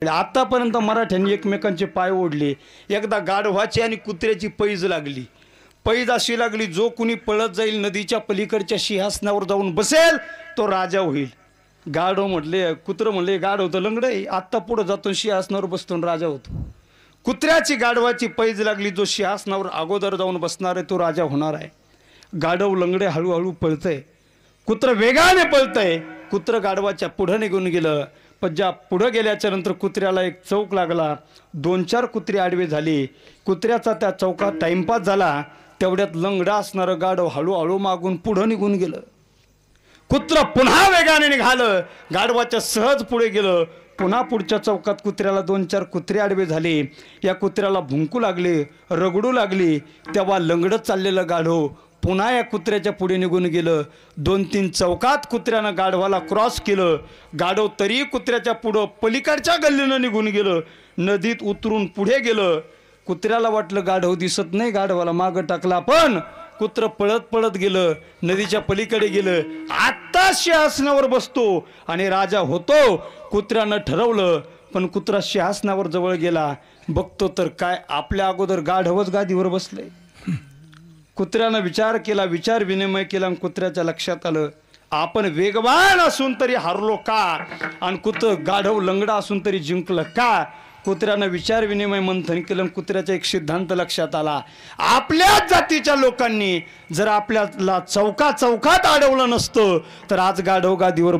आतापर्यंत मराठ्यांनी एकमेकांचे पाय ओढले। एकदा गाढवाची आणि कुत्र्याची पैज लागली। पैज अशी लागली, जो कुणी पळत जाईल नदीच्या पलीकडच्या सिंहासनावर जाऊन बसेल तो राजा होईल। गाढव म्हटले, कुत्र म्हणले, गाढव तर लंगड आहे, आत्ता पुढे जातो सिंहासनावर बसतो राजा होतो। कुत्र्याची गाढवाची पैज लागली, जो सिंहासनावर अगोदर जाऊन बसणार आहे तो राजा होणार आहे। गाढव लंगडे हळूहळू पळतय, कुत्र वेगाने पळतय। कुत्र गाढवाच्या पुढे निघून गेलं, पण ज्या पुढे गेल्याच्या नंतर कुत्र्याला एक चौक लागला। 2-4 कुत्रे आडवे झाले। कुत्र्याचा त्या चौकात टाइमपास झाला। तेवढ्यात लंगडा असणारं गाढव हळूहळू मागून पुढे निघून गेलं। कुत्र पुन्हा वेगाने निघालं, गाढवाच्या सहज पुढे गेलं। पुन्हा पुढच्या चौकात कुत्र्याला 2-4 कुत्रे आडवे झाले। या कुत्र्याला भुंकू लागले, रगडू लागले। तेव्हा लंगडत चाललेलं गाढव पुन्हा या कुत्र्याच्या पुढे निघून गेलं। 2-3 चौकात कुत्र्यानं गाढवाला क्रॉस केलं। गाढव तरी कुत्र्याच्या पुढं पलीकडच्या गल्लीनं निघून गेलं, नदीत उतरून पुढे गेलं। कुत्र्याला वाटलं गाढव दिसत नाही, गाढवाला मागं टाकला, पण कुत्र पळत पळत गेलं, नदीच्या पलीकडे गेलं। आत्ता सिंहासनावर बसतो आणि राजा होतो कुत्र्यानं ठरवलं। पण कुत्रा सिंहासनावर जवळ गेला, बघतो तर काय, आपल्या अगोदर गाढवच गादीवर बसले। कुत्र्यानं विचार केला, विचार विनिमय केला आणि कुत्र्याच्या लक्षात आलं, आपण वेगवान असून तरी हारलो का, आणि गाढव लंगडा असून तरी जिंकलं का। कुत्र्यानं विचार विनिमय मंथन केलं, कुत्र्याचा एक सिद्धांत लक्षात आला, आपल्याच जातीच्या लोकांनी जर आपल्याला चौकात अडवलं नसतं तर आज गाढव गादीवर